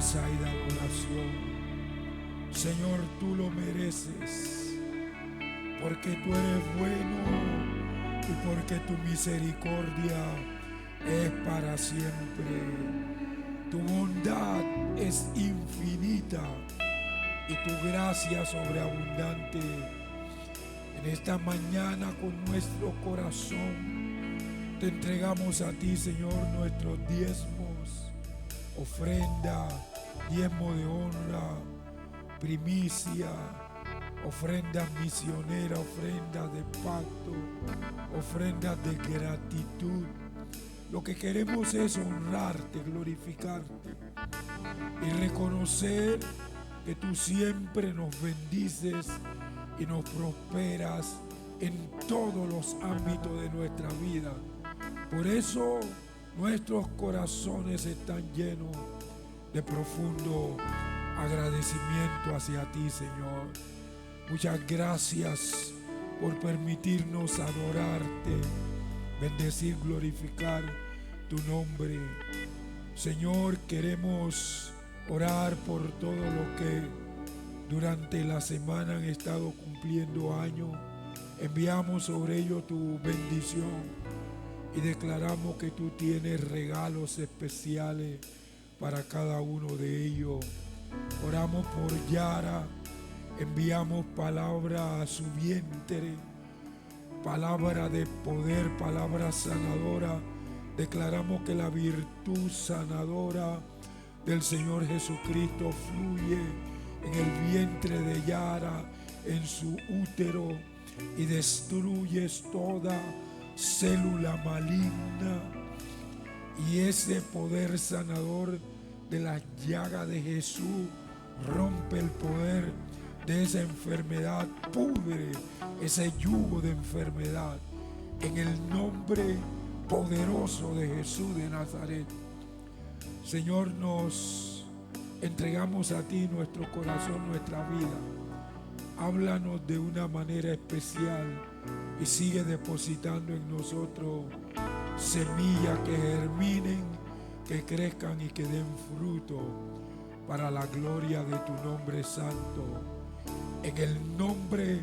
alabanza y de adoración. Señor, tú lo mereces, porque tú eres bueno y porque tu misericordia es para siempre. Tu bondad es infinita y tu gracia sobreabundante. En esta mañana con nuestro corazón te entregamos a ti, Señor, nuestros diezmos, ofrenda, diezmo de honra, primicia, ofrenda misionera, ofrenda de pacto, ofrenda de gratitud. Lo que queremos es honrarte, glorificarte y reconocer que tú siempre nos bendices y nos prosperas en todos los ámbitos de nuestra vida. Por eso nuestros corazones están llenos de profundo agradecimiento hacia ti, Señor. Muchas gracias por permitirnos adorarte, bendecir, glorificar tu nombre. Señor, queremos orar por todo lo que durante la semana han estado cumpliendo años. Enviamos sobre ellos tu bendición y declaramos que tú tienes regalos especiales para cada uno de ellos. Oramos por Yara, enviamos palabra a su vientre, palabra de poder, palabra sanadora. Declaramos que la virtud sanadora del Señor Jesucristo fluye en el vientre de Yara, en su útero, y destruyes toda célula maligna. Y ese poder sanador de la llaga de Jesús rompe el poder de esa enfermedad, pudre ese yugo de enfermedad en el nombre poderoso de Jesús de Nazaret. Señor, nos entregamos a ti nuestro corazón, nuestra vida. Háblanos de una manera especial y sigue depositando en nosotros semillas que germinen, que crezcan y que den fruto para la gloria de tu nombre santo. En el nombre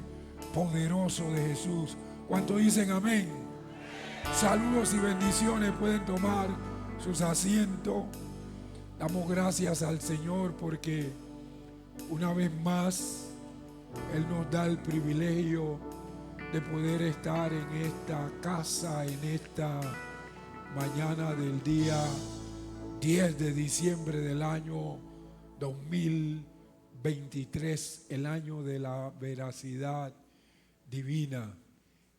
poderoso de Jesús. ¿Cuántos dicen amén? Saludos y bendiciones. Pueden tomar sus asientos. Damos gracias al Señor porque una vez más Él nos da el privilegio de poder estar en esta casa, en esta mañana del día 10 de diciembre del año 2023, el año de la veracidad divina.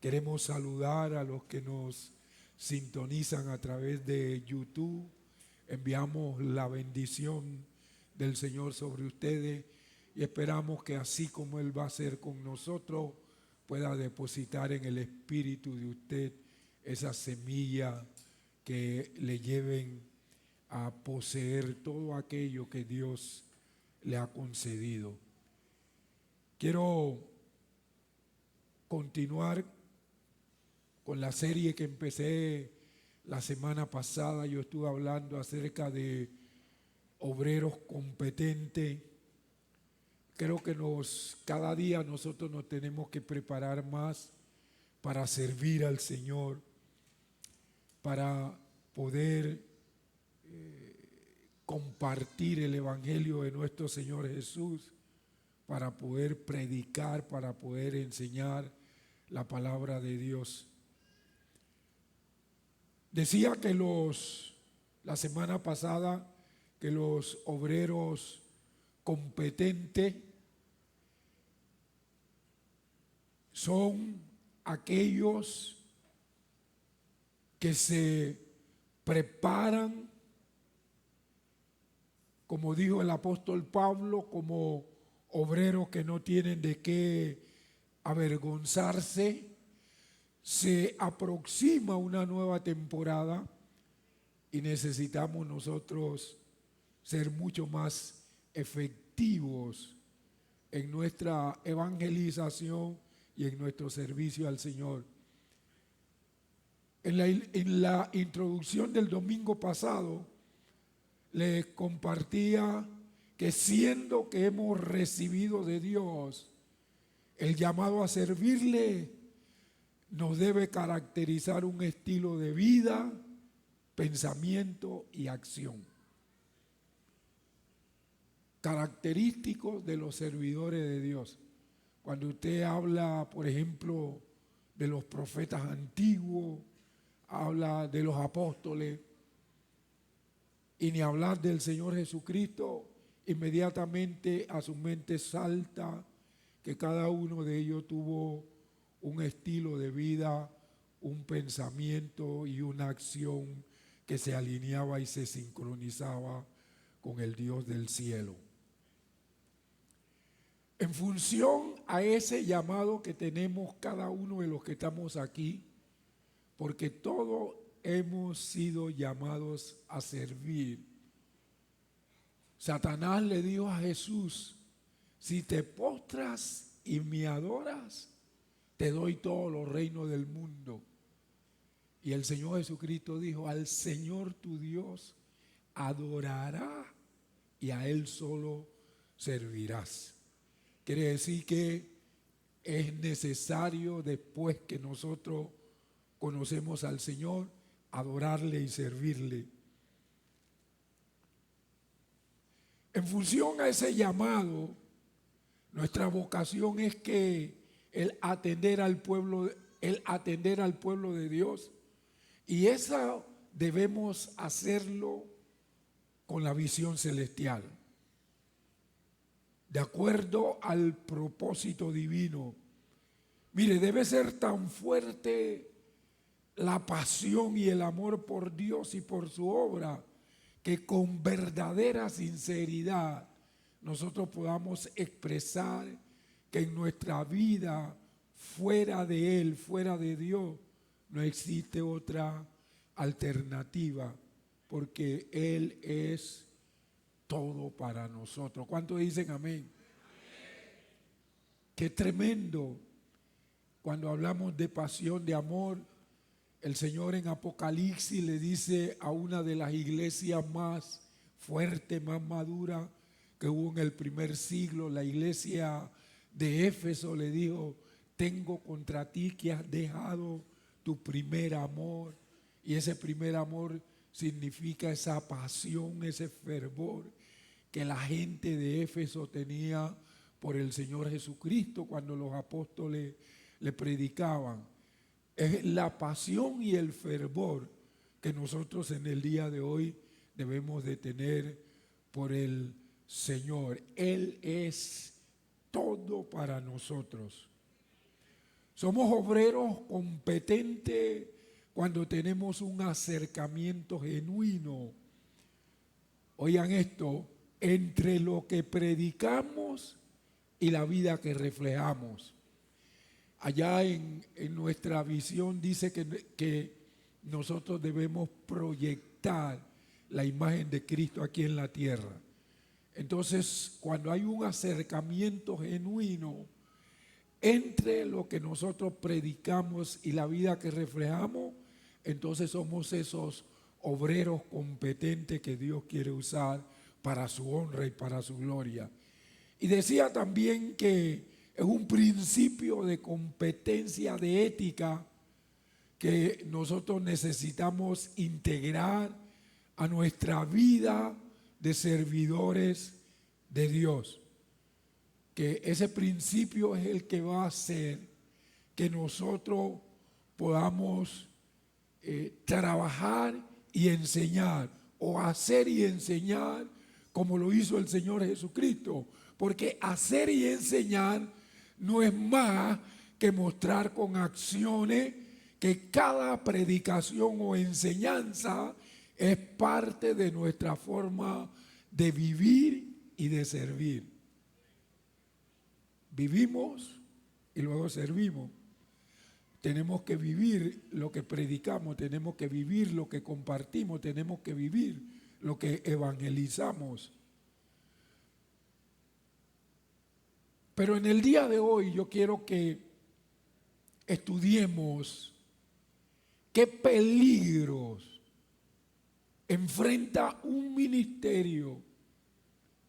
Queremos saludar a los que nos sintonizan a través de YouTube. Enviamos la bendición del Señor sobre ustedes y esperamos que así como Él va a hacer con nosotros, pueda depositar en el espíritu de usted esa semilla que le lleven a poseer todo aquello que Dios le ha concedido. Quiero continuar con la serie que empecé la semana pasada. Yo estuve hablando acerca de obreros competentes. Creo que cada día nosotros nos tenemos que preparar más para servir al Señor, para poder compartir el Evangelio de nuestro Señor Jesús, para poder predicar, para poder enseñar la palabra de Dios. Decía que la semana pasada que los obreros competentes son aquellos que se preparan, como dijo el apóstol Pablo, como obreros que no tienen de qué avergonzarse. Se aproxima una nueva temporada y necesitamos nosotros ser mucho más efectivos en nuestra evangelización y en nuestro servicio al Señor. En la introducción del domingo pasado les compartía que siendo que hemos recibido de Dios el llamado a servirle, nos debe caracterizar un estilo de vida, pensamiento y acción. Característicos de los servidores de Dios. Cuando usted habla, por ejemplo, de los profetas antiguos, habla de los apóstoles, y ni hablar del Señor Jesucristo, inmediatamente a su mente salta que cada uno de ellos tuvo un estilo de vida, un pensamiento y una acción que se alineaba y se sincronizaba con el Dios del cielo. En función a ese llamado que tenemos cada uno de los que estamos aquí, porque todos hemos sido llamados a servir. Satanás le dijo a Jesús: si te postras y me adoras, te doy todos los reinos del mundo. Y el Señor Jesucristo dijo: al Señor tu Dios adorará y a Él solo servirás. Quiere decir que es necesario, después que nosotros conocemos al Señor, adorarle y servirle. En función a ese llamado, nuestra vocación es que el atender al pueblo de Dios, y eso debemos hacerlo con la visión celestial, de acuerdo al propósito divino. Mire, debe ser tan fuerte la pasión y el amor por Dios y por su obra, que con verdadera sinceridad nosotros podamos expresar que en nuestra vida, fuera de Él, fuera de Dios, no existe otra alternativa, porque Él es todo para nosotros. ¿Cuántos dicen amén? Qué tremendo cuando hablamos de pasión, de amor. El Señor en Apocalipsis le dice a una de las iglesias más fuertes, más maduras que hubo en el primer siglo, la iglesia de Éfeso, le dijo: tengo contra ti que has dejado tu primer amor. Y ese primer amor significa esa pasión, ese fervor que la gente de Éfeso tenía por el Señor Jesucristo cuando los apóstoles le predicaban. Es la pasión y el fervor que nosotros en el día de hoy debemos de tener por el Señor. Él es todo para nosotros. Somos obreros competentes cuando tenemos un acercamiento genuino, oigan esto, entre lo que predicamos y la vida que reflejamos. Allá en nuestra visión dice que nosotros debemos proyectar la imagen de Cristo aquí en la tierra. Entonces, cuando hay un acercamiento genuino entre lo que nosotros predicamos y la vida que reflejamos, entonces somos esos obreros competentes que Dios quiere usar para su honra y para su gloria. Y decía también que es un principio de competencia, de ética, que nosotros necesitamos integrar a nuestra vida de servidores de Dios. Que ese principio es el que va a hacer que nosotros podamos trabajar y enseñar, o hacer y enseñar como lo hizo el Señor Jesucristo. Porque hacer y enseñar no es más que mostrar con acciones que cada predicación o enseñanza es parte de nuestra forma de vivir y de servir. Vivimos y luego servimos. Tenemos que vivir lo que predicamos, tenemos que vivir lo que compartimos, tenemos que vivir lo que evangelizamos. Pero en el día de hoy yo quiero que estudiemos qué peligros enfrenta un ministerio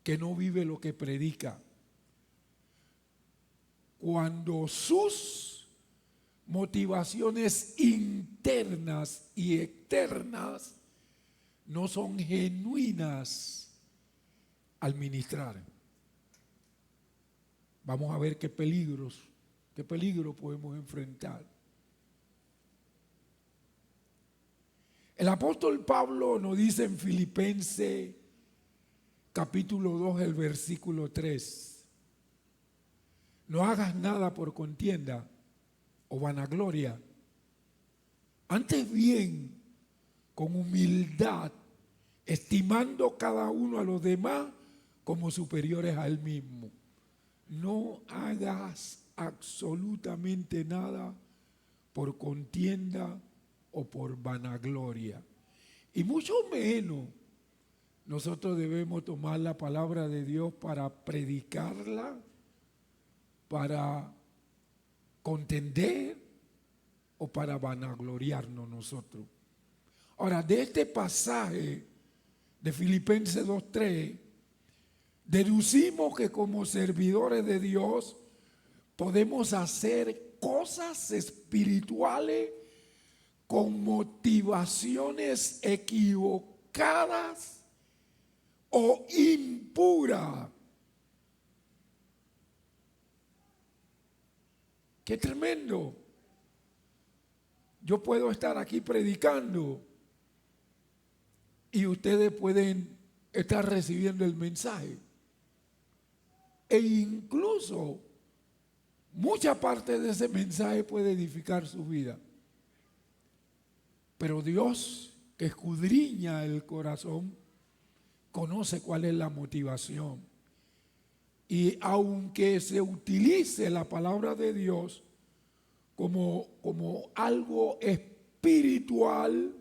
que no vive lo que predica, cuando sus motivaciones internas y externas no son genuinas al ministrar. Vamos a ver qué peligro podemos enfrentar. El apóstol Pablo nos dice en Filipenses capítulo 2, el versículo 3: no hagas nada por contienda o vanagloria, antes bien con humildad, estimando cada uno a los demás como superiores a él mismo. No hagas absolutamente nada por contienda o por vanagloria. Y mucho menos nosotros debemos tomar la palabra de Dios para predicarla, para contender o para vanagloriarnos nosotros. Ahora, de este pasaje de Filipenses 2:3, deducimos que como servidores de Dios podemos hacer cosas espirituales con motivaciones equivocadas o impuras. ¡Qué tremendo! Yo puedo estar aquí predicando y ustedes pueden estar recibiendo el mensaje. E incluso mucha parte de ese mensaje puede edificar su vida. Pero Dios, que escudriña el corazón, conoce cuál es la motivación. Y aunque se utilice la palabra de Dios como algo espiritual,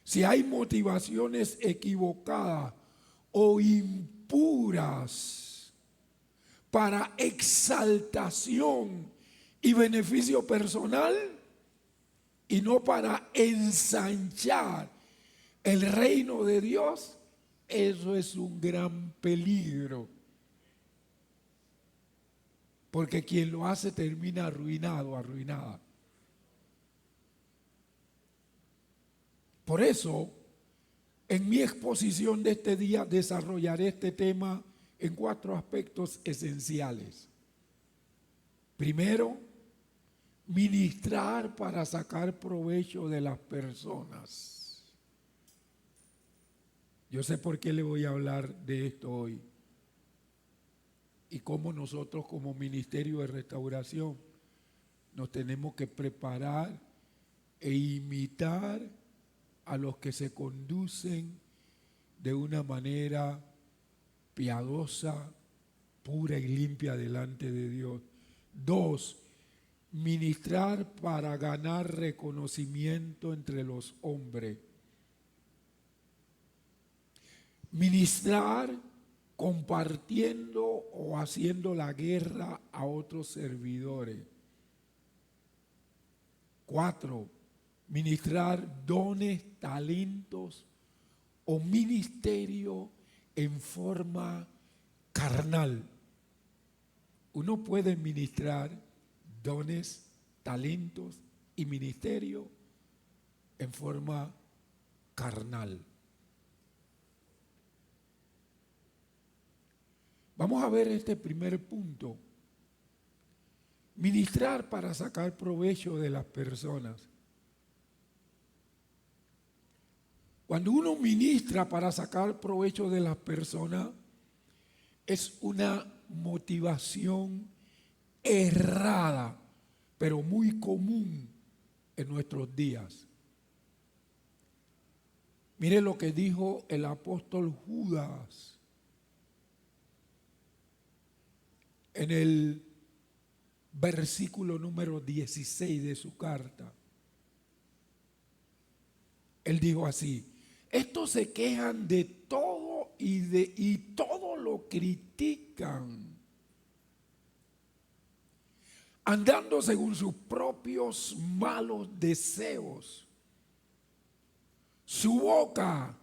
si hay motivaciones equivocadas o impuras para exaltación y beneficio personal y no para ensanchar el reino de Dios, eso es un gran peligro. Porque quien lo hace termina arruinado, arruinada. Por eso, en mi exposición de este día desarrollaré este tema en 4 aspectos esenciales. Primero, ministrar para sacar provecho de las personas. Yo sé por qué le voy a hablar de esto hoy. Y cómo nosotros como Ministerio de Restauración nos tenemos que preparar e imitar a los que se conducen de una manera piadosa, pura y limpia delante de Dios. 2, ministrar para ganar reconocimiento entre los hombres. Ministrar compartiendo o haciendo la guerra a otros servidores. 4, ministrar dones, talentos o ministerio en forma carnal. Uno puede ministrar dones, talentos y ministerio en forma carnal. Vamos a ver este primer punto. Ministrar para sacar provecho de las personas. Cuando uno ministra para sacar provecho de las personas, es una motivación errada, pero muy común en nuestros días. Mire lo que dijo el apóstol Judas en el versículo número 16 de su carta. Él dijo así: estos se quejan de todo y todo lo critican, andando según sus propios malos deseos. Su boca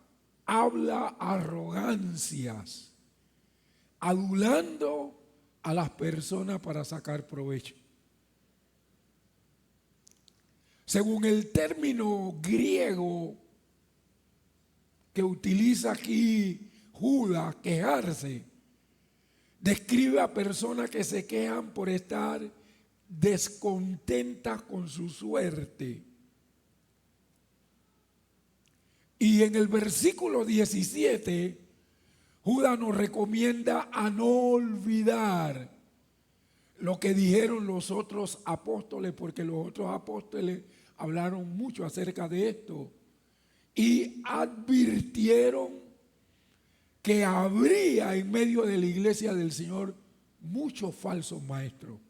habla arrogancias, adulando a las personas para sacar provecho. Según el término griego que utiliza aquí Judas, quejarse, describe a personas que se quejan por estar descontentas con su suerte. Y en el versículo 17, Judas nos recomienda a no olvidar lo que dijeron los otros apóstoles, porque los otros apóstoles hablaron mucho acerca de esto y advirtieron que habría en medio de la iglesia del Señor muchos falsos maestros.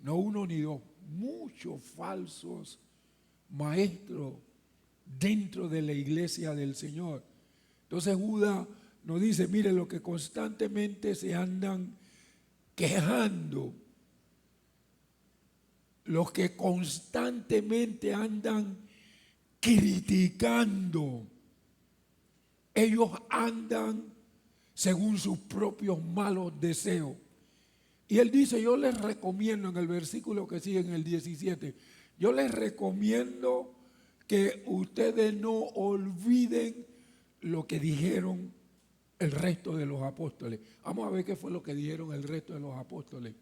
No uno ni dos, muchos falsos maestros dentro de la iglesia del Señor. Entonces Judas nos dice, mire, lo que constantemente se andan quejando, los que constantemente andan criticando, ellos andan según sus propios malos deseos. Y él dice, yo les recomiendo, en el versículo que sigue, en el 17, yo les recomiendo que ustedes no olviden lo que dijeron el resto de los apóstoles. Vamos a ver qué fue lo que dijeron el resto de los apóstoles.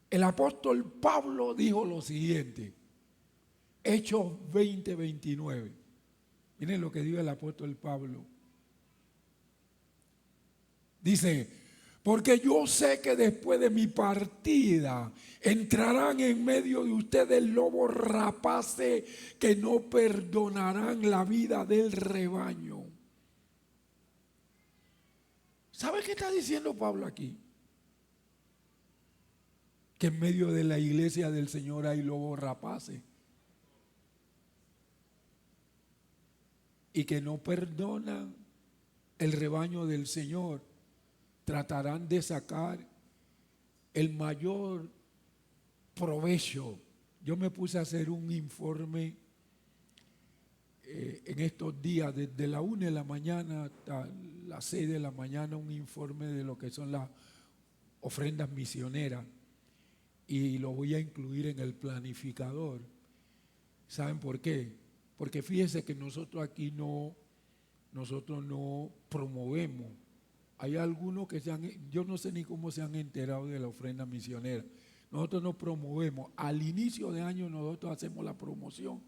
El apóstol Pablo dijo lo siguiente, Hechos 20:29. Miren lo que dijo el apóstol Pablo. Dice, porque yo sé que después de mi partida entrarán en medio de ustedes lobos rapaces que no perdonarán la vida del rebaño. ¿Sabe qué está diciendo Pablo aquí? Que en medio de la iglesia del Señor hay lobos rapaces y que no perdonan el rebaño del Señor. Tratarán de sacar el mayor provecho. Yo me puse a hacer un informe en estos días, desde la 1 de la mañana hasta las 6 de la mañana, un informe de lo que son las ofrendas misioneras. Y lo voy a incluir en el planificador. ¿Saben por qué? Porque fíjense que nosotros aquí no promovemos. Hay algunos que yo no sé ni cómo se han enterado de la ofrenda misionera. Nosotros no promovemos. Al inicio de año nosotros hacemos la promoción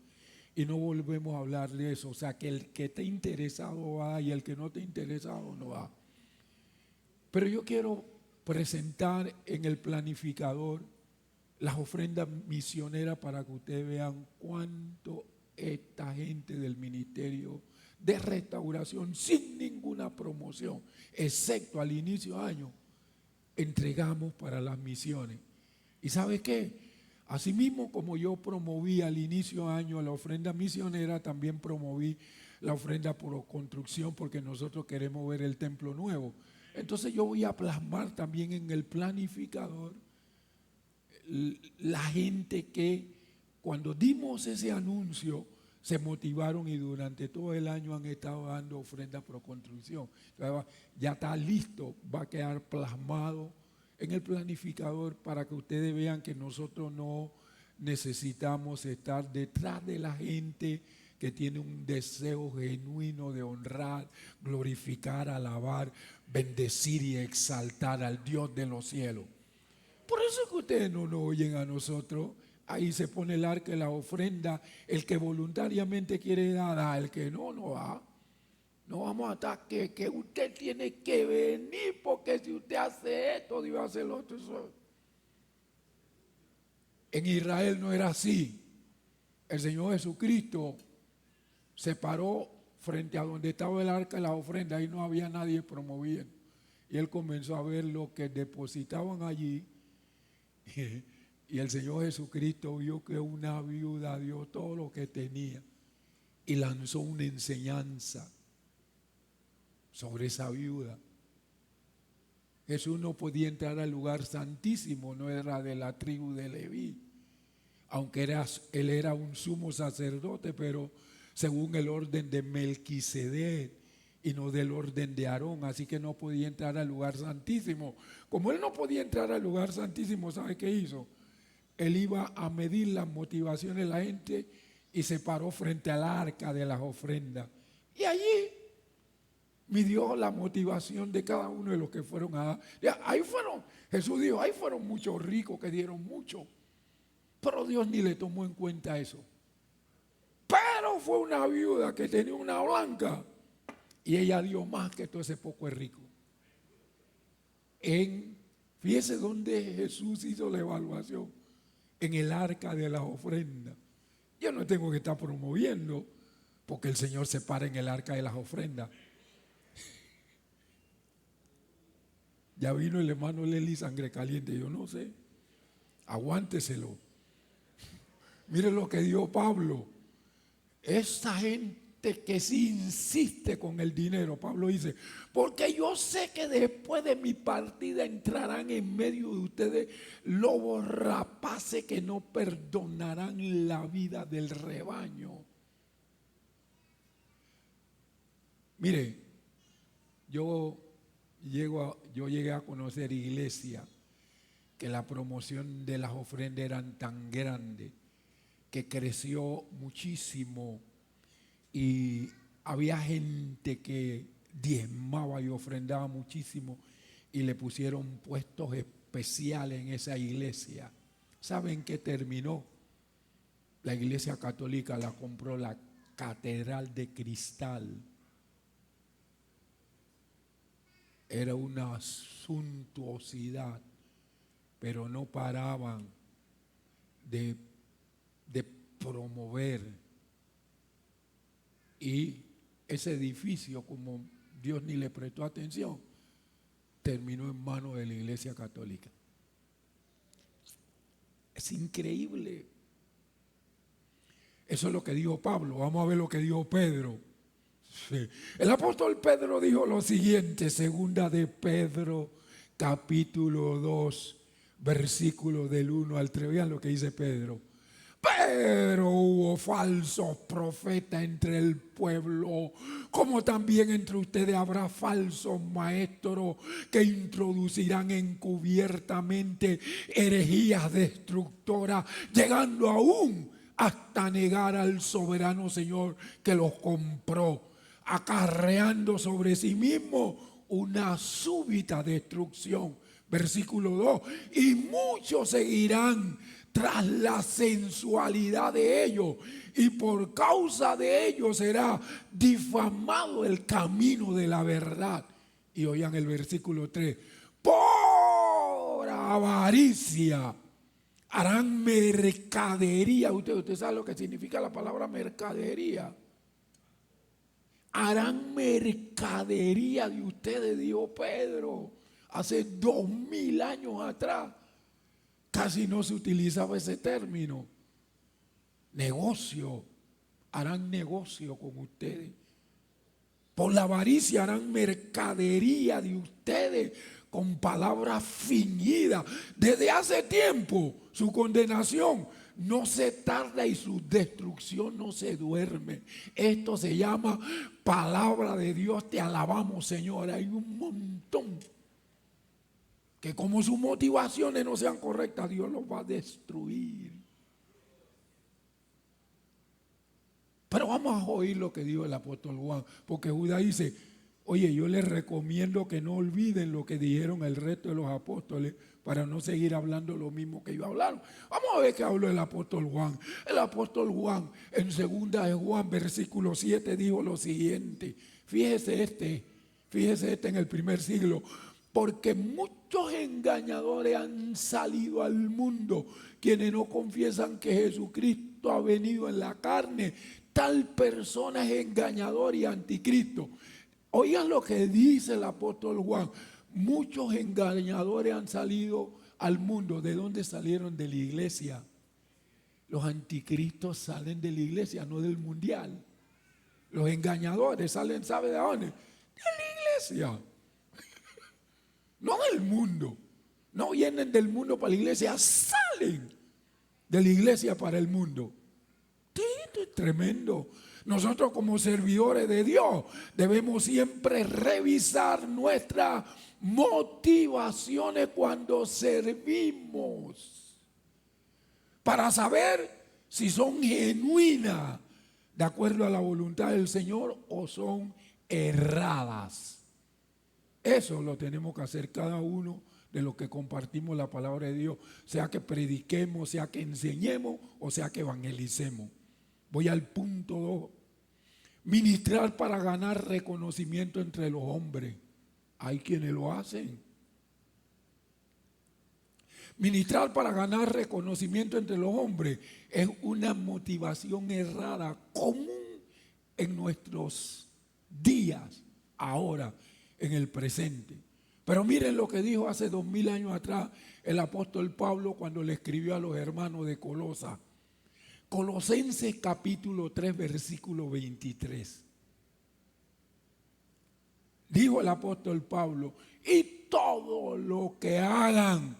y no volvemos a hablar de eso. O sea, que el que esté interesado va y el que no esté interesado no va. Pero yo quiero presentar en el planificador las ofrendas misioneras para que ustedes vean cuánto esta gente del ministerio de restauración, sin ninguna promoción, excepto al inicio de año, entregamos para las misiones. ¿Y sabe qué? Asimismo, como yo promoví al inicio de año la ofrenda misionera, también promoví la ofrenda por construcción, porque nosotros queremos ver el templo nuevo. Entonces yo voy a plasmar también en el planificador la gente que cuando dimos ese anuncio se motivaron y durante todo el año han estado dando ofrendas pro construcción. Entonces, ya está listo, va a quedar plasmado en el planificador para que ustedes vean que nosotros no necesitamos estar detrás de la gente que tiene un deseo genuino de honrar, glorificar, alabar, bendecir y exaltar al Dios de los cielos. Por eso es que ustedes no nos oyen a nosotros. Ahí se pone el arca de la ofrenda. El que voluntariamente quiere dar, da. El que no, no va. No vamos a estar que usted tiene que venir porque si usted hace esto, Dios hace lo otro. En Israel no era así. El Señor Jesucristo se paró frente a donde estaba el arca de la ofrenda. Ahí no había nadie promoviendo. Y Él comenzó a ver lo que depositaban allí. Y el Señor Jesucristo vio que una viuda dio todo lo que tenía y lanzó una enseñanza sobre esa viuda. Jesús no podía entrar al lugar santísimo, no era de la tribu de Leví, aunque él era un sumo sacerdote, pero según el orden de Melquisedec y no del orden de Aarón, así que no podía entrar al lugar santísimo. Como él no podía entrar al lugar santísimo, ¿sabe qué hizo? Él iba a medir las motivaciones de la gente y se paró frente al arca de las ofrendas. Y allí midió la motivación de cada uno de los que fueron a dar. Ahí fueron, Jesús dijo, ahí fueron muchos ricos que dieron mucho. Pero Dios ni le tomó en cuenta eso. Pero fue una viuda que tenía una blanca y ella dio más que todo ese poco de rico. Fíjese dónde Jesús hizo la evaluación. En el arca de las ofrendas. Yo no tengo que estar promoviendo porque el Señor se para en el arca de las ofrendas. Ya vino el hermano Leli sangre caliente. Yo no sé. Aguánteselo. Mire lo que dio Pablo. Esta gente que sí insiste con el dinero, Pablo dice, porque yo sé que después de mi partida entrarán en medio de ustedes lobos rapaces que no perdonarán la vida del rebaño. Mire, yo llegué a conocer iglesias que la promoción de las ofrendas eran tan grande que creció muchísimo. Y había gente que diezmaba y ofrendaba muchísimo y le pusieron puestos especiales en esa iglesia. ¿Saben qué terminó? La iglesia católica la compró la Catedral de Cristal. Era una suntuosidad, pero no paraban de promover. Y ese edificio, como Dios ni le prestó atención, terminó en manos de la Iglesia Católica. Es increíble. Eso es lo que dijo Pablo. Vamos a ver lo que dijo Pedro. Sí. El apóstol Pedro dijo lo siguiente, segunda de Pedro, capítulo 2, versículo del 1 al 3. Vean lo que dice Pedro. Pero hubo falsos profetas entre el pueblo, como también entre ustedes habrá falsos maestros que introducirán encubiertamente herejías destructoras, llegando aún hasta negar al soberano Señor que los compró, acarreando sobre sí mismo una súbita destrucción. Versículo 2, y muchos seguirán tras la sensualidad de ellos, y por causa de ellos será difamado el camino de la verdad. Y oigan el versículo 3, por avaricia harán mercadería. Usted sabe lo que significa la palabra mercadería. Harán mercadería de ustedes, dijo Pedro, hace 2000 años atrás. Casi no se utilizaba ese término. Negocio, harán negocio con ustedes. Por la avaricia harán mercadería de ustedes con palabras fingidas. Desde hace tiempo su condenación no se tarda y su destrucción no se duerme. Esto se llama palabra de Dios. Te alabamos, Señor. Hay un montón que como sus motivaciones no sean correctas, Dios los va a destruir. Pero vamos a oír lo que dijo el apóstol Juan, porque Judas dice, oye, yo les recomiendo que no olviden lo que dijeron el resto de los apóstoles para no seguir hablando lo mismo que ellos hablaron. Vamos a ver qué habló el apóstol Juan. El apóstol Juan, en 2 de Juan, versículo 7, dijo lo siguiente. Fíjese este en el primer siglo. Porque muchos engañadores han salido al mundo, quienes no confiesan que Jesucristo ha venido en la carne. Tal persona es engañador y anticristo. Oigan lo que dice el apóstol Juan. Muchos engañadores han salido al mundo. ¿De dónde salieron? De la iglesia. Los anticristos salen de la iglesia, no del mundial. Los engañadores salen, ¿sabe de dónde? De la iglesia. No del mundo. No vienen del mundo para la iglesia, salen de la iglesia para el mundo. Tienen Esto es tremendo. Nosotros como servidores de Dios debemos siempre revisar nuestras motivaciones cuando servimos, para saber si son genuinas, de acuerdo a la voluntad del Señor, o son erradas. Eso lo tenemos que hacer cada uno de los que compartimos la palabra de Dios, sea que prediquemos, sea que enseñemos o sea que evangelicemos. Voy al punto 2. Ministrar para ganar reconocimiento entre los hombres. Hay quienes lo hacen. Ministrar para ganar reconocimiento entre los hombres es una motivación errada, común en nuestros días, ahora, en el presente. Pero miren lo que dijo hace 2000 años atrás el apóstol Pablo cuando le escribió a los hermanos de Colosa. Colosenses capítulo 3, versículo 23. Dijo el apóstol Pablo: y todo lo que hagan,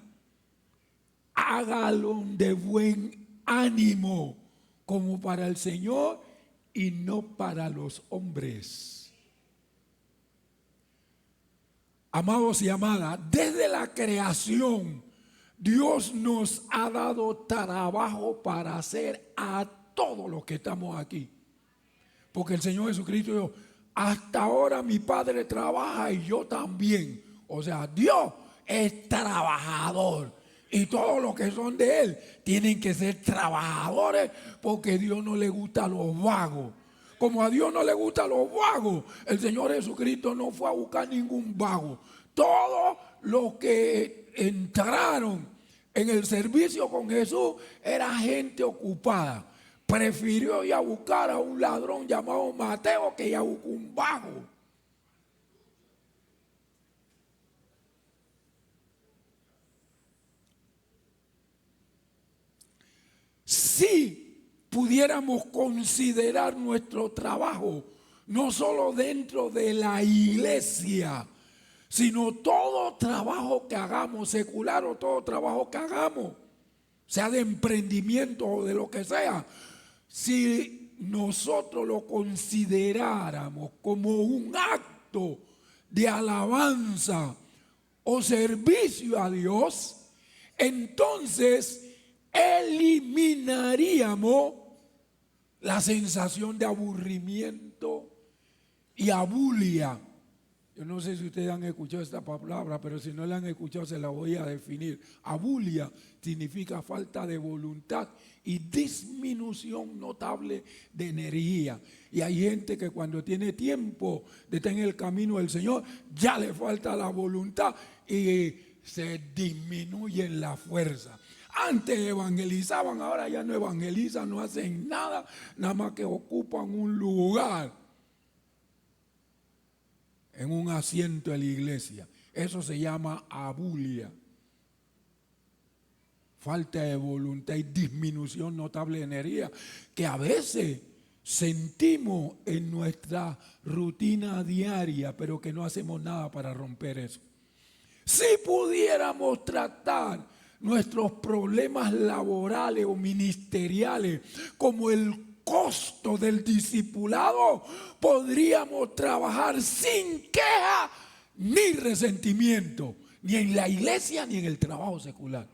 hágalo de buen ánimo, como para el Señor y no para los hombres. Amados y amadas, desde la creación, Dios nos ha dado trabajo para hacer a todos los que estamos aquí. Porque el Señor Jesucristo dijo: hasta ahora mi Padre trabaja y yo también. O sea, Dios es trabajador. Y todos los que son de Él tienen que ser trabajadores, porque a Dios no le gusta a los vagos. Como a Dios no le gustan los vagos, el Señor Jesucristo no fue a buscar ningún vago. Todos los que entraron en el servicio con Jesús era gente ocupada. Prefirió ir a buscar a un ladrón llamado Mateo que ir a buscar un vago. Si pudiéramos considerar nuestro trabajo no solo dentro de la iglesia, sino todo trabajo que hagamos, secular o todo trabajo que hagamos, sea de emprendimiento o de lo que sea, si nosotros lo consideráramos como un acto de alabanza o servicio a Dios, entonces eliminaríamos la sensación de aburrimiento y abulia. Yo no sé si ustedes han escuchado esta palabra, pero si no la han escuchado se la voy a definir. Abulia significa falta de voluntad y disminución notable de energía. Y hay gente que cuando tiene tiempo de estar en el camino del Señor, ya le falta la voluntad y se disminuye la fuerza. Antes evangelizaban, ahora ya no evangelizan, no hacen nada, nada más que ocupan un lugar en un asiento de la iglesia. Eso se llama abulia. Falta de voluntad y disminución notable de energía que a veces sentimos en nuestra rutina diaria, pero que no hacemos nada para romper eso. Si pudiéramos tratar nuestros problemas laborales o ministeriales como el costo del discipulado, podríamos trabajar sin queja ni resentimiento, ni en la iglesia ni en el trabajo secular.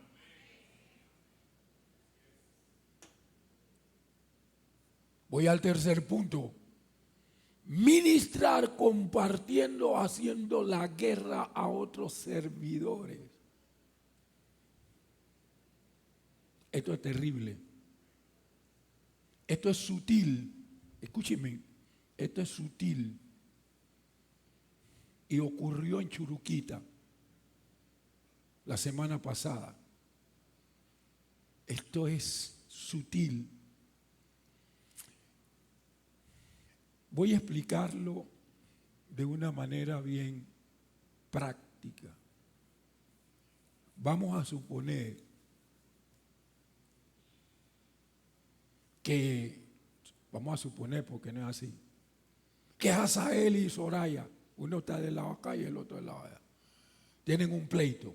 Voy al tercer punto. Ministrar compartiendo, haciendo la guerra a otros servidores. Esto es terrible. Esto es sutil. Escúcheme, esto es sutil. Y ocurrió en Churuquita la semana pasada. Esto es sutil. Voy a explicarlo de una manera bien práctica. Vamos a suponer que, porque no es así, que Hazael y Soraya, uno está del lado acá y el otro del lado allá, tienen un pleito.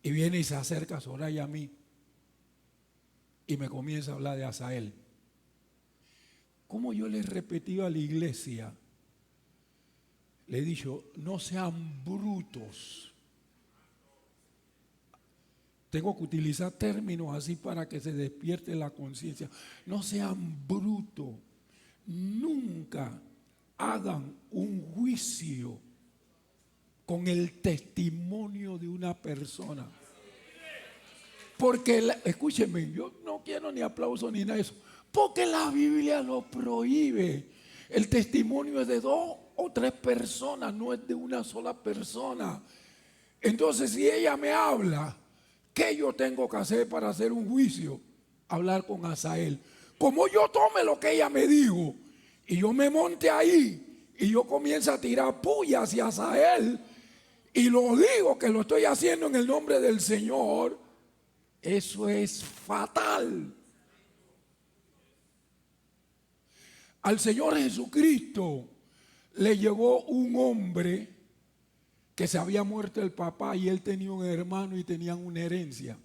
Y viene y se acerca Soraya a mí y me comienza a hablar de Asael. Como yo le he repetido a la iglesia, le he dicho, no sean brutos. Tengo que utilizar términos así para que se despierte la conciencia. No sean brutos. Nunca hagan un juicio con el testimonio de una persona. Porque, escúchenme, yo no quiero ni aplauso ni nada de eso. Porque la Biblia lo prohíbe. El testimonio es de 2 o 3 personas, no es de una sola persona. Entonces, si ella me habla, ¿qué yo tengo que hacer para hacer un juicio? Hablar con Asael. Como yo tome lo que ella me dijo y yo me monte ahí y yo comienzo a tirar puya hacia Asael y lo digo que lo estoy haciendo en el nombre del Señor, eso es fatal. Al Señor Jesucristo le llegó un hombre que se había muerto el papá y él tenía un hermano y tenían una herencia.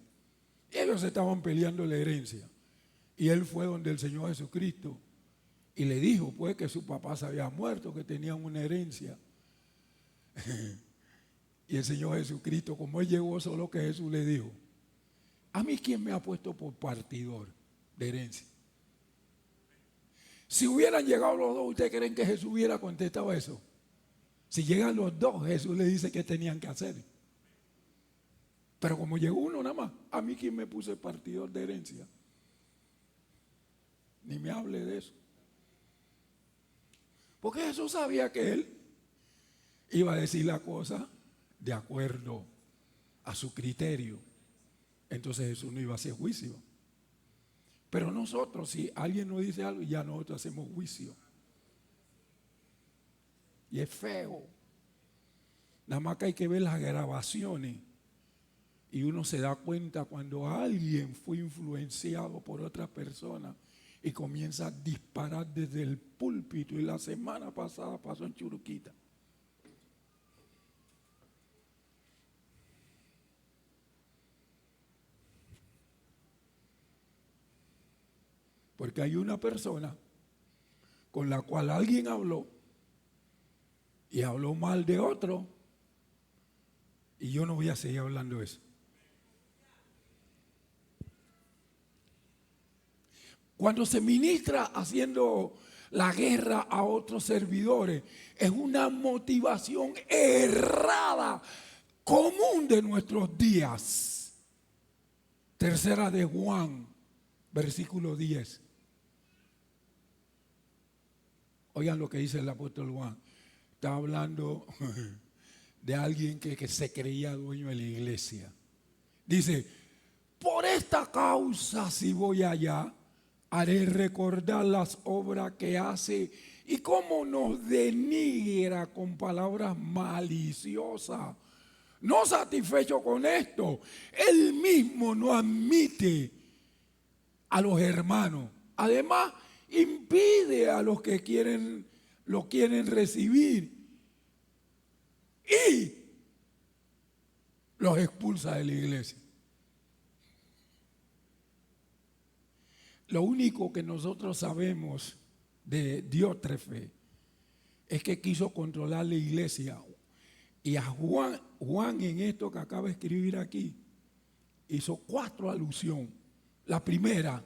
Y ellos estaban peleando la herencia. Y él fue donde el Señor Jesucristo y le dijo pues que su papá se había muerto, que tenían una herencia. Y el Señor Jesucristo, como él llegó solo, que Jesús le dijo, ¿a mí quién me ha puesto por partidor de herencia? Si hubieran llegado los dos, ¿ustedes creen que Jesús hubiera contestado eso? Si llegan los dos, Jesús le dice qué tenían que hacer. Pero como llegó uno nada más, ¿a mí quién me puse partidor de herencia? Ni me hable de eso. Porque Jesús sabía que él iba a decir la cosa de acuerdo a su criterio. Entonces Jesús no iba a hacer juicio. Pero nosotros, si alguien nos dice algo, ya nosotros hacemos juicio. Y es feo. Nada más que hay que ver las grabaciones. Y uno se da cuenta cuando alguien fue influenciado por otra persona y comienza a disparar desde el púlpito. Y la semana pasada pasó en Churuquita. Porque hay una persona con la cual alguien habló y habló mal de otro, y yo no voy a seguir hablando de eso. Cuando se ministra haciendo la guerra a otros servidores, es una motivación errada, común de nuestros días. Tercera de Juan, versículo 10. Oigan lo que dice el apóstol Juan. Está hablando de alguien que se creía dueño de la iglesia. Dice, por esta causa si voy allá, haré recordar las obras que hace y cómo nos denigra con palabras maliciosas. No satisfecho con esto, él mismo no admite a los hermanos. Además, impide a los que lo quieren recibir y los expulsa de la iglesia. Lo único que nosotros sabemos de Diótrefe es que quiso controlar la iglesia. Y a Juan en esto que acaba de escribir aquí, hizo 4 alusiones. La primera,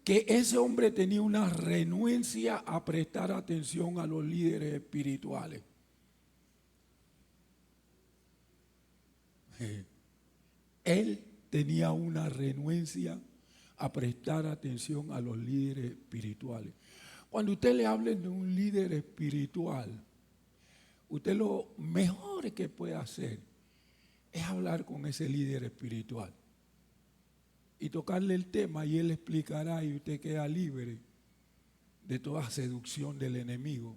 que ese hombre tenía una renuencia a prestar atención a los líderes espirituales. Él tenía una renuencia a prestar atención a los líderes espirituales. Cuando usted le hable de un líder espiritual, usted lo mejor que puede hacer es hablar con ese líder espiritual y tocarle el tema, y él explicará y usted queda libre de toda seducción del enemigo.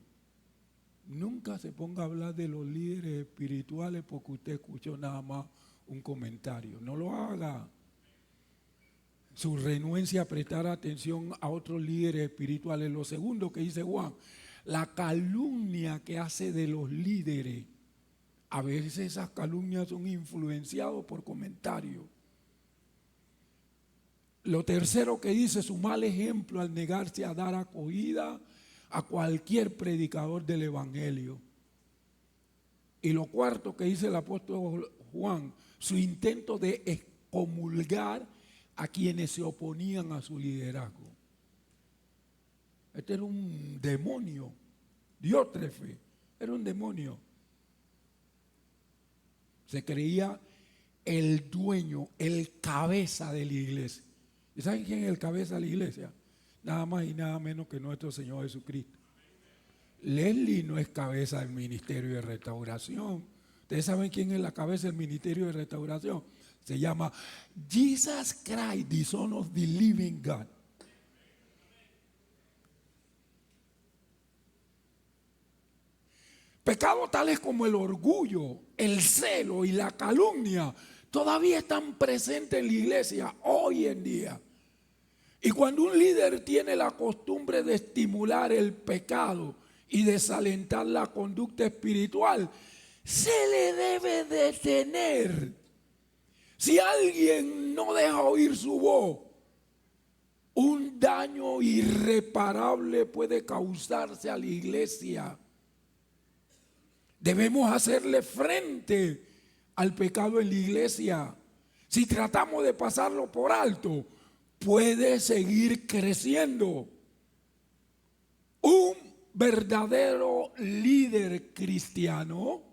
Nunca se ponga a hablar de los líderes espirituales porque usted escuchó nada más un comentario. No lo haga. Su renuencia a prestar atención a otros líderes espirituales. Lo segundo que dice Juan, la calumnia que hace de los líderes. A veces esas calumnias son influenciadas por comentarios. Lo tercero que dice, su mal ejemplo al negarse a dar acogida a cualquier predicador del evangelio. Y lo cuarto que dice el apóstol Juan, su intento de excomulgar a quienes se oponían a su liderazgo. Este era un demonio, Diótrefe, era un demonio. Se creía el dueño, el cabeza de la iglesia. ¿Y saben quién es el cabeza de la iglesia? Nada más y nada menos que nuestro Señor Jesucristo. Leslie no es cabeza del ministerio de restauración. ¿Ustedes saben quién es la cabeza del ministerio de restauración? Se llama Jesus Christ, the Son of the Living God. Pecados tales como el orgullo, el celo y la calumnia todavía están presentes en la iglesia hoy en día. Y cuando un líder tiene la costumbre de estimular el pecado y desalentar la conducta espiritual, se le debe detener. Si alguien no deja oír su voz, un daño irreparable puede causarse a la iglesia. Debemos hacerle frente al pecado en la iglesia. Si tratamos de pasarlo por alto, puede seguir creciendo. Un verdadero líder cristiano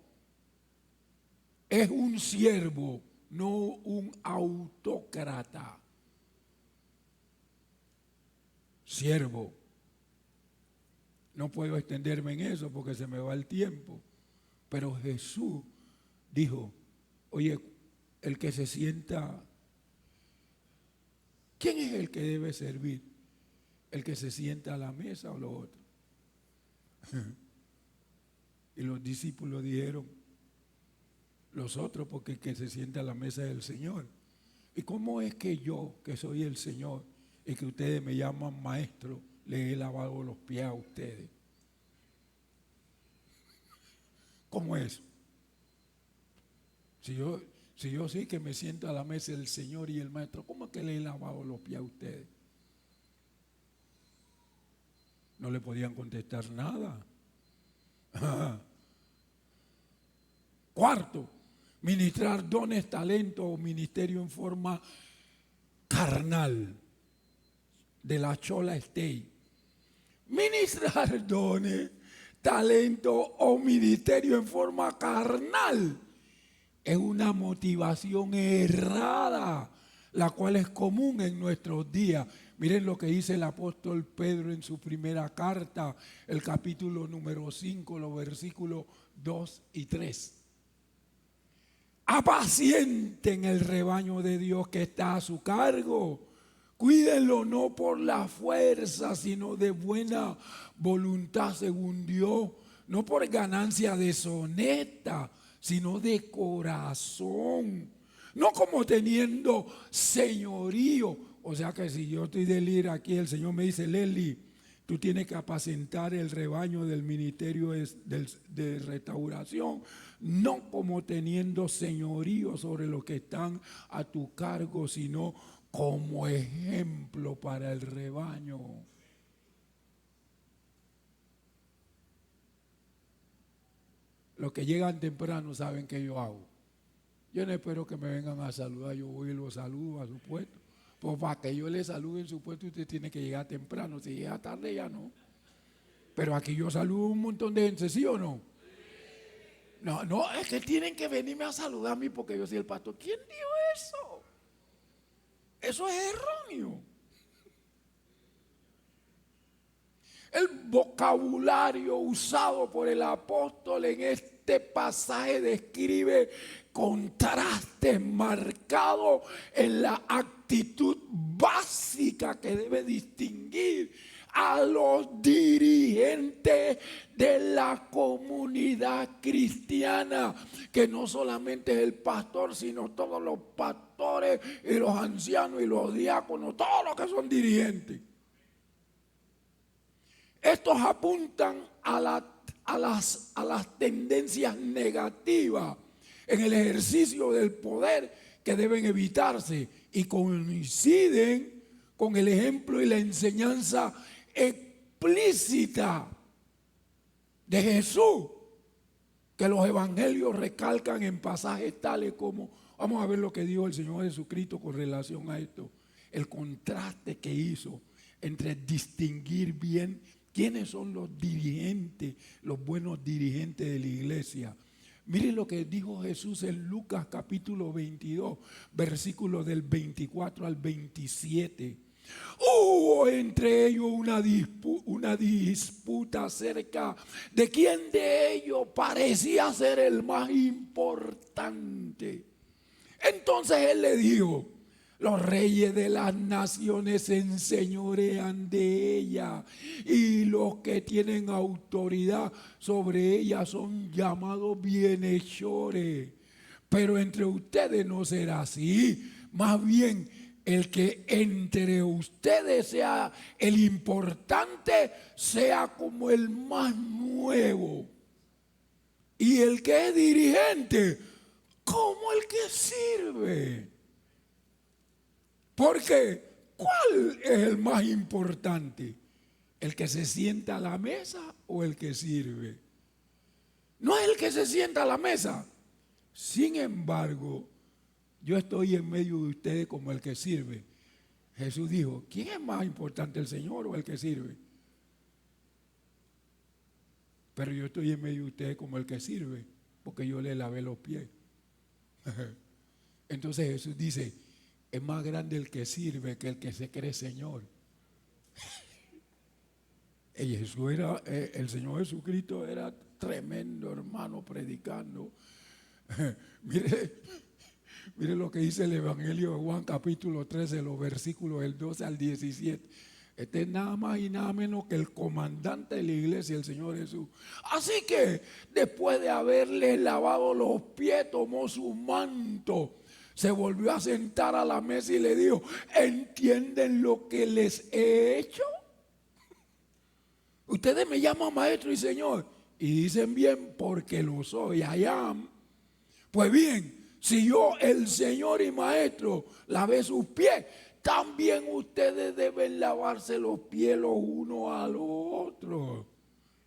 es un siervo, no un autócrata. Siervo. No puedo extenderme en eso porque se me va el tiempo. Pero Jesús dijo, oye, el que se sienta, ¿quién es el que debe servir? ¿El que se sienta a la mesa o los otros? Y los discípulos dijeron, los otros, porque el que se sienta a la mesa es el Señor. ¿Y cómo es que yo, que soy el Señor, y que ustedes me llaman maestro, les he lavado los pies a ustedes? ¿Cómo es? Si yo sí que me siento a la mesa del Señor y el maestro, ¿cómo es que le he lavado los pies a ustedes? No le podían contestar nada. Cuarto, ministrar dones, talento o ministerio en forma carnal, de la chola stay. Ministrar dones, talento o ministerio en forma carnal es una motivación errada, la cual es común en nuestros días. Miren lo que dice el apóstol Pedro en su primera carta, el capítulo número 5, los versículos 2 y 3. Apacienten el rebaño de Dios que está a su cargo. Cuídenlo no por la fuerza, sino de buena voluntad según Dios, no por ganancia deshonesta, sino de corazón, no como teniendo señorío. O sea que si yo estoy de líder aquí, el Señor me dice, Leslie, tú tienes que apacentar el rebaño del ministerio de restauración, no como teniendo señorío sobre los que están a tu cargo, sino como ejemplo para el rebaño. Los que llegan temprano saben que yo hago. Yo no espero que me vengan a saludar, yo voy y los saludo a su puesto. Pues para que yo le salude en su puesto, usted tiene que llegar temprano. Si llega tarde ya no. Pero aquí yo saludo un montón de gente, ¿sí o no? No, es que tienen que venirme a saludar a mí porque yo soy el pastor. ¿Quién dijo eso? Eso es erróneo. El vocabulario usado por el apóstol en este pasaje describe contrastes marcados en la actitud básica que debe distinguir a los dirigentes de la comunidad cristiana, que no solamente es el pastor, sino todos los pastores y los ancianos y los diáconos, todos los que son dirigentes. Estos apuntan a las tendencias negativas en el ejercicio del poder que deben evitarse y coinciden con el ejemplo y la enseñanza explícita de Jesús, que los evangelios recalcan en pasajes tales como, vamos a ver lo que dijo el Señor Jesucristo con relación a esto, el contraste que hizo entre distinguir bien quiénes son los dirigentes, los buenos dirigentes de la iglesia. Miren lo que dijo Jesús en Lucas capítulo 22, versículos del 24 al 27. Hubo entre ellos una disputa acerca de quién de ellos parecía ser el más importante. Entonces él le dijo: los reyes de las naciones se enseñorean de ella, y los que tienen autoridad sobre ella son llamados bienhechores. Pero entre ustedes no será así. Más bien, el que entre ustedes sea el importante, sea como el más nuevo. Y el que es dirigente, como el que sirve. Porque, ¿cuál es el más importante? ¿El que se sienta a la mesa o el que sirve? No es el que se sienta a la mesa. Sin embargo, yo estoy en medio de ustedes como el que sirve. Jesús dijo: ¿quién es más importante, el Señor o el que sirve? Pero yo estoy en medio de ustedes como el que sirve, porque yo le lavé los pies. Entonces Jesús dice: es más grande el que sirve que el que se cree Señor. El Señor Jesucristo era tremendo, hermano, predicando. Mire lo que dice el Evangelio de Juan capítulo 13, los versículos del 12 al 17. Este es nada más y nada menos que el comandante de la iglesia, el Señor Jesús. Así que después de haberles lavado los pies, tomó su manto, se volvió a sentar a la mesa y le dijo: ¿entienden lo que les he hecho? Ustedes me llaman maestro y señor, y dicen bien, porque lo soy. I am. Pues bien, si yo, el Señor y maestro, lavé sus pies, también ustedes deben lavarse los pies los unos a los otros.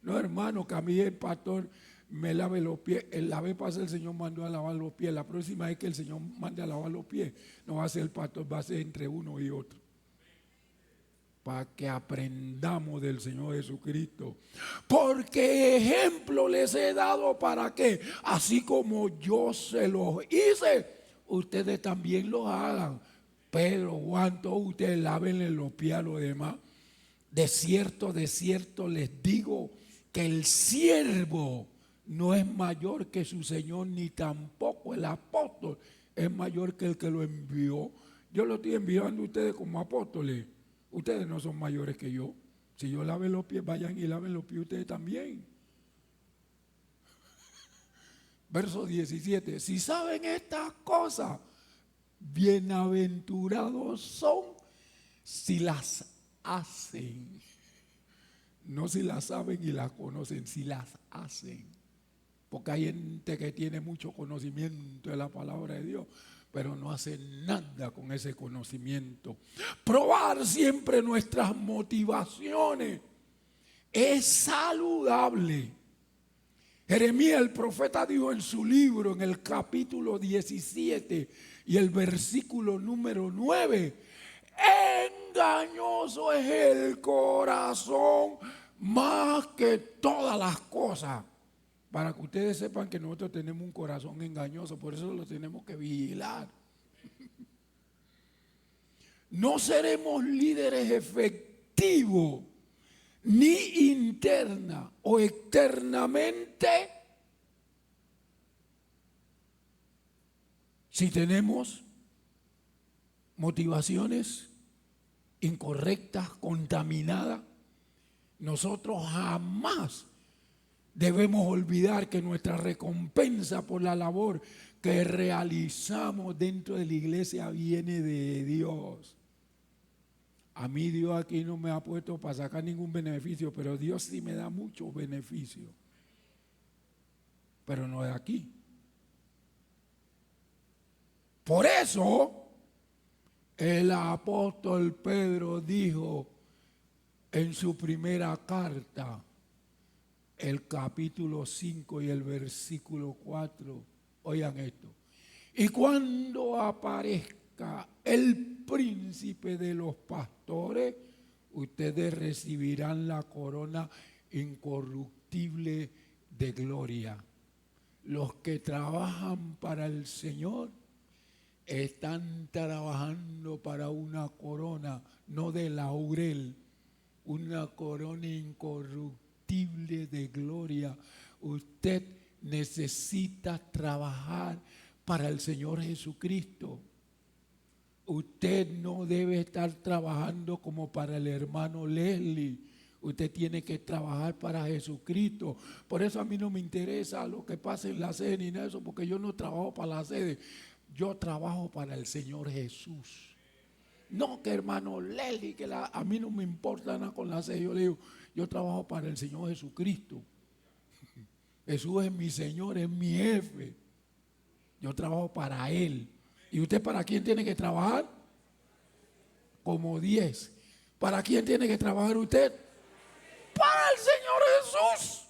No, hermano, que a mí el pastor me lave los pies. La vez pasada el Señor mandó a lavar los pies. La próxima vez que el Señor mande a lavar los pies, no va a ser el pastor, va a ser entre uno y otro. Para que aprendamos del Señor Jesucristo. Porque ejemplo les he dado para que, así como yo se los hice, ustedes también lo hagan. Pedro, Juan, todos ustedes lávenle los pies a los demás. De cierto les digo que el siervo no es mayor que su Señor, ni tampoco el apóstol es mayor que el que lo envió. Yo lo estoy enviando a ustedes como apóstoles. Ustedes no son mayores que yo. Si yo lave los pies, vayan y laven los pies ustedes también. Verso 17. Si saben estas cosas, bienaventurados son si las hacen. No si las saben y las conocen, si las hacen. Porque hay gente que tiene mucho conocimiento de la palabra de Dios, pero no hace nada con ese conocimiento. Probar siempre nuestras motivaciones es saludable. Jeremías el profeta dijo en su libro, en el capítulo 17 y el versículo número 9: engañoso es el corazón más que todas las cosas. Para que ustedes sepan que nosotros tenemos un corazón engañoso, por eso lo tenemos que vigilar. No seremos líderes efectivos, ni interna o externamente, si tenemos motivaciones incorrectas, contaminadas. Nosotros jamás debemos olvidar que nuestra recompensa por la labor que realizamos dentro de la iglesia viene de Dios. A mí Dios aquí no me ha puesto para sacar ningún beneficio, pero Dios sí me da muchos beneficios. Pero no de aquí. Por eso El apóstol Pedro dijo en su primera carta, el capítulo 5 y el versículo 4, oigan esto: y cuando aparezca el príncipe de los pastores, ustedes recibirán la corona incorruptible de gloria. Los que trabajan para el Señor están trabajando para una corona, no de laurel, una corona incorruptible de gloria. Usted necesita trabajar para el Señor Jesucristo. Usted no debe estar trabajando como para el hermano Leslie. Usted tiene que trabajar para Jesucristo. Por eso a mí no me interesa lo que pase en la sede ni nada de eso, porque yo no trabajo para la sede. Yo trabajo para el Señor Jesús. No que hermano Leslie, que a mí no me importa nada con la sede. Yo le digo, yo trabajo para el Señor Jesucristo. Jesús es mi Señor, es mi jefe. Yo trabajo para Él. ¿Y usted para quién tiene que trabajar? Como 10. ¿Para quién tiene que trabajar usted? Para el Señor Jesús.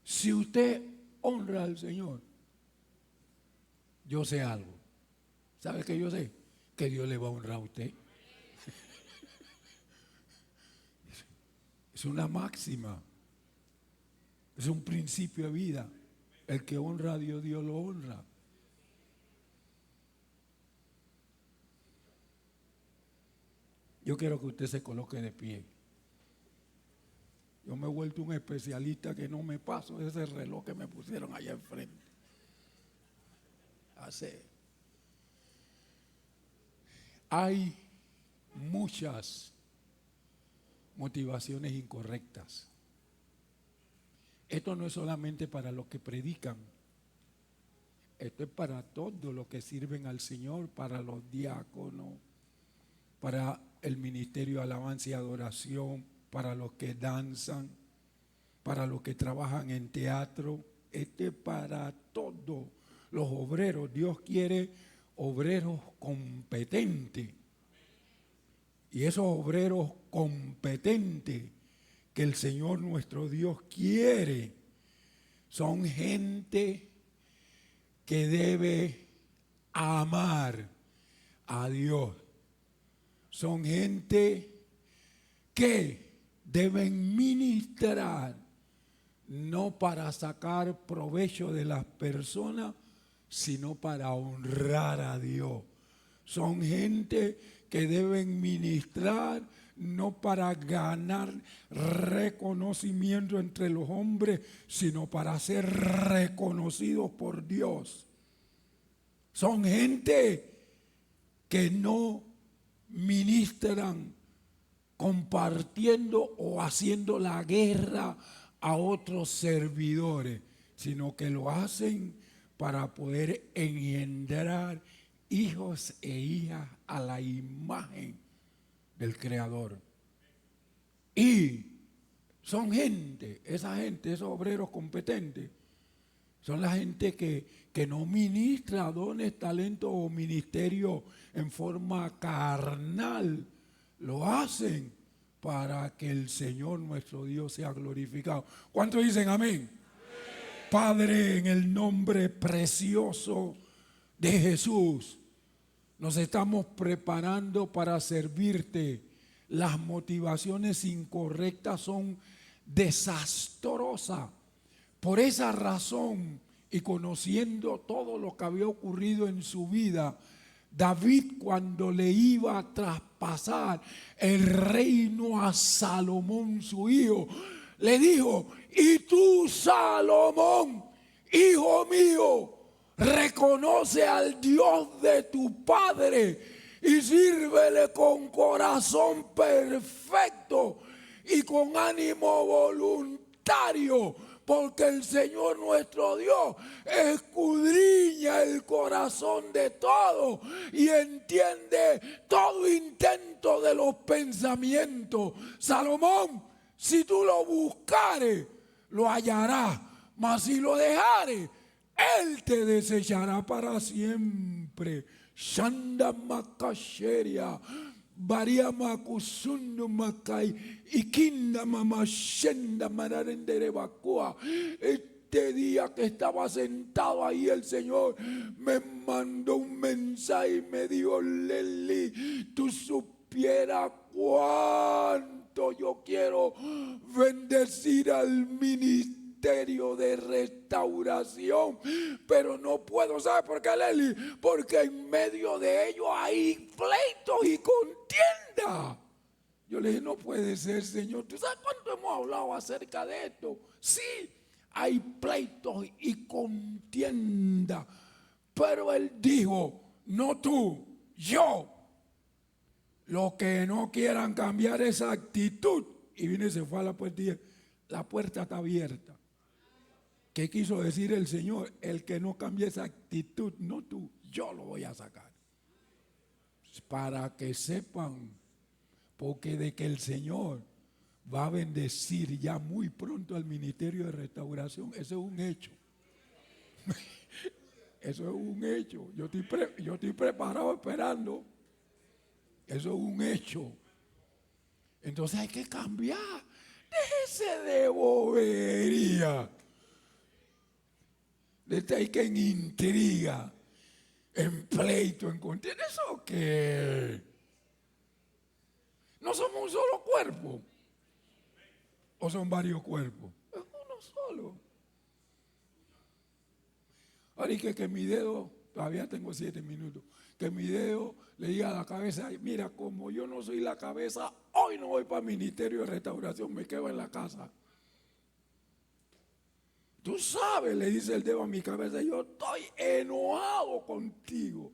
Si usted honra al Señor, yo sé algo. ¿Sabe qué yo sé? Que Dios le va a honrar a usted. Es una máxima. Es un principio de vida. El que honra a Dios, Dios lo honra. Yo quiero que usted se coloque de pie. Yo me he vuelto un especialista que no me paso de ese reloj que me pusieron allá enfrente. Hay muchas motivaciones incorrectas. Esto no es solamente para los que predican. Esto es para todos los que sirven al Señor, para los diáconos, para el ministerio de alabanza y adoración, para los que danzan, para los que trabajan en teatro. Esto es para todos los obreros. Dios quiere obreros competentes. Y esos obreros competentes que el Señor nuestro Dios quiere son gente que debe amar a Dios. Son gente que deben ministrar no para sacar provecho de las personas, sino para honrar a Dios. Son gente que deben ministrar no para ganar reconocimiento entre los hombres, sino para ser reconocidos por Dios. Son gente que no ministran compartiendo o haciendo la guerra a otros servidores, sino que lo hacen para poder engendrar hijos e hijas a la imagen del Creador. Y son gente, esa gente, esos obreros competentes, son la gente que no ministra dones, talentos o ministerio en forma carnal. Lo hacen para que el Señor nuestro Dios sea glorificado. ¿Cuántos dicen amén? Padre, en el nombre precioso de Jesús, nos estamos preparando para servirte. Las motivaciones incorrectas son desastrosas. Por esa razón, y conociendo todo lo que había ocurrido en su vida, David, cuando le iba a traspasar el reino a Salomón, su hijo, le dijo: y tú, Salomón, hijo mío, reconoce al Dios de tu padre y sírvele con corazón perfecto y con ánimo voluntario, porque el Señor nuestro Dios escudriña el corazón de todos y entiende todo intento de los pensamientos. Salomón, si tú lo buscares, lo hallarás, mas si lo dejares, Él te desechará para siempre. Shanda makasheria, varia makusundu makai, ikinda mamashenda mararendere bakua. Este día que estaba sentado ahí, el Señor me mandó un mensaje y me dijo: Leli, tú supieras cuánto yo quiero bendecir al ministerio de restauración, pero no puedo. ¿Sabe por qué, Leli? Porque en medio de ellos hay pleitos y contienda. Yo le dije: no puede ser, Señor. ¿Tú sabes cuánto hemos hablado acerca de esto? Sí, hay pleitos y contienda, pero Él dijo: no tú, yo. Los que no quieran cambiar esa actitud. Y vino y se fue a la puerta y dije: la puerta está abierta. ¿Qué quiso decir el Señor? El que no cambie esa actitud, no tú, yo lo voy a sacar. Para que sepan, porque de que el Señor va a bendecir ya muy pronto al ministerio de restauración, eso es un hecho. Eso es un hecho. Yo estoy preparado esperando. Eso es un hecho. Entonces hay que cambiar. Déjese de bobería. De estar que en intriga, en pleito, en contienda. ¿Eso qué? No somos un solo cuerpo. ¿O son varios cuerpos? Es uno solo. Ahora y que mi dedo, todavía tengo 7 minutos, que mi dedo le diga a la cabeza: mira, como yo no soy la cabeza, hoy no voy para el ministerio de restauración, me quedo en la casa. Tú sabes, le dice el dedo a mi cabeza, yo estoy enojado contigo.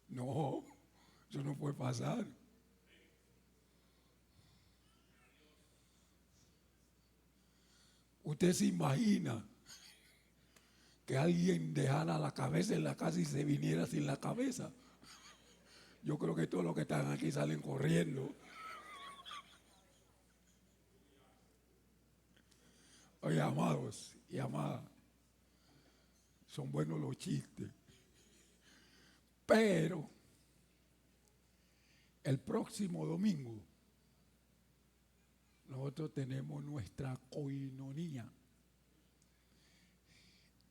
No, eso no puede pasar. Usted se imagina que alguien dejara la cabeza en la casa y se viniera sin la cabeza. Yo creo que todos los que están aquí salen corriendo. Oye, amados y amadas, son buenos los chistes. Pero el próximo domingo nosotros tenemos nuestra coinonía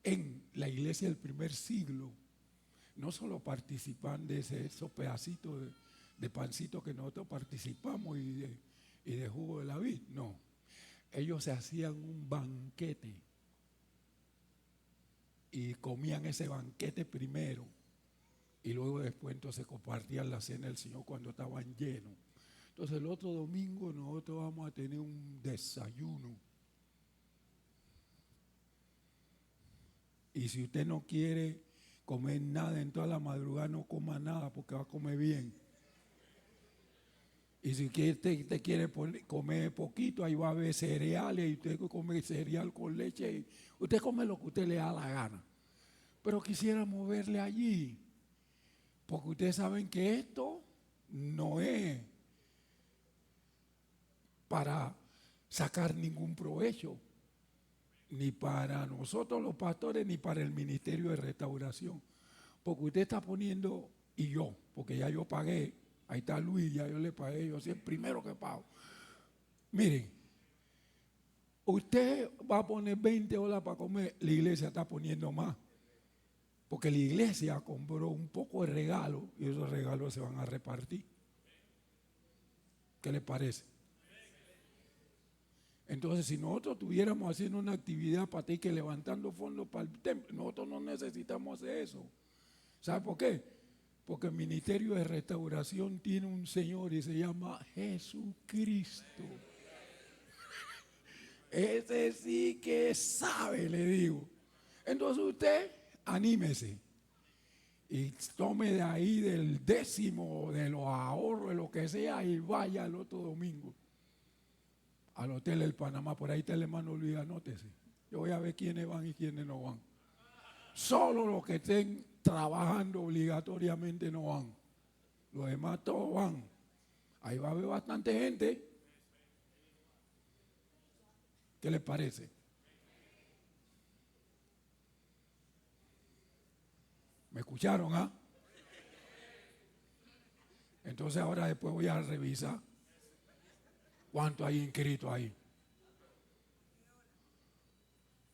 en la iglesia del primer siglo. No solo participan de esos pedacitos de pancito que nosotros participamos y de jugo de la vid, no. Ellos se hacían un banquete y comían ese banquete primero y luego después entonces compartían la cena del Señor cuando estaban llenos. Entonces el otro domingo nosotros vamos a tener un desayuno. Y si usted no quiere comer nada en toda la madrugada, no coma nada porque va a comer bien. Y si usted quiere comer poquito, ahí va a haber cereales y usted come cereal con leche. Y usted come lo que usted le da la gana. Pero quisiera moverle allí, porque ustedes saben que esto no es para sacar ningún provecho, ni para nosotros los pastores, ni para el ministerio de restauración. Porque usted está poniendo, y yo, porque ya yo pagué, ahí está Luis, ya yo le pagué, yo soy el primero que pago. Miren, usted va a poner 20 horas para comer, la iglesia está poniendo más. Porque la iglesia compró un poco de regalo y esos regalos se van a repartir. ¿Qué les parece? Entonces, si nosotros estuviéramos haciendo una actividad para ti que levantando fondos para el templo, nosotros no necesitamos hacer eso. ¿Sabe por qué? Porque el ministerio de restauración tiene un Señor y se llama Jesucristo. Ese sí que sabe, le digo. Entonces usted anímese y tome de ahí del 10º, de los ahorros, de lo que sea, y vaya el otro domingo al Hotel El Panamá. Por ahí está el hermano Luis, anótese. Yo voy a ver quiénes van y quiénes no van. Solo los que estén trabajando obligatoriamente no van. Los demás todos van. Ahí va a haber bastante gente. ¿Qué les parece? ¿Me escucharon, ah? Entonces ahora después voy a revisar cuánto hay inscrito ahí.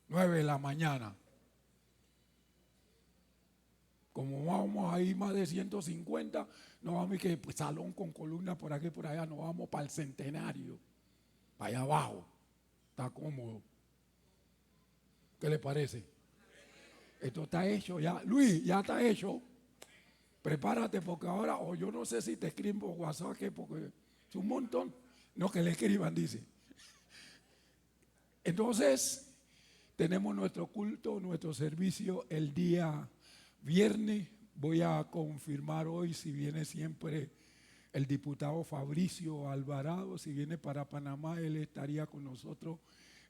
9 de la mañana. Como vamos ahí más de 150, no vamos a ir que pues, salón con columna por aquí y por allá, nos vamos para el Centenario, para allá abajo. Está cómodo. ¿Qué le parece? Esto está hecho ya. Luis, ya está hecho. Prepárate porque ahora, o yo no sé si te escribo WhatsApp, porque es un montón. No, que le escriban, dice. Entonces, tenemos nuestro culto, nuestro servicio el día viernes. Voy a confirmar hoy si viene siempre el diputado Fabricio Alvarado. Si viene para Panamá, él estaría con nosotros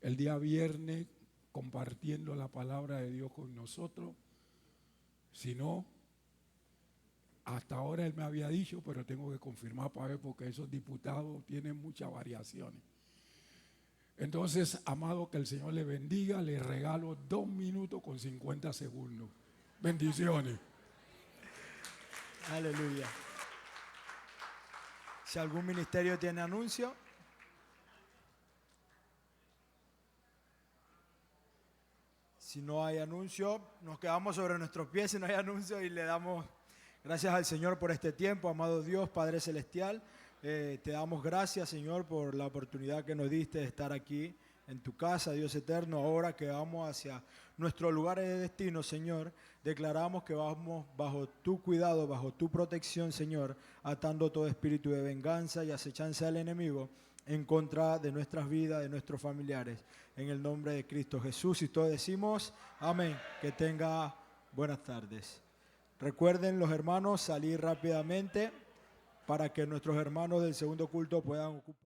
el día viernes compartiendo la palabra de Dios con nosotros. Si no, hasta ahora él me había dicho, pero tengo que confirmar para ver porque esos diputados tienen muchas variaciones. Entonces, amado, que el Señor le bendiga. Le regalo 2 minutos con 50 segundos. Bendiciones. Aleluya. Si algún ministerio tiene anuncio. Si no hay anuncio, nos quedamos sobre nuestros pies si no hay anuncio y le damos gracias al Señor por este tiempo. Amado Dios, Padre Celestial, te damos gracias, Señor, por la oportunidad que nos diste de estar aquí en tu casa, Dios eterno. Ahora que vamos hacia nuestro lugar de destino, Señor, declaramos que vamos bajo tu cuidado, bajo tu protección, Señor, atando todo espíritu de venganza y acechanza del enemigo en contra de nuestras vidas, de nuestros familiares, en el nombre de Cristo Jesús. Y todos decimos amén. Que tenga buenas tardes. Recuerden los hermanos salir rápidamente para que nuestros hermanos del segundo culto puedan ocupar.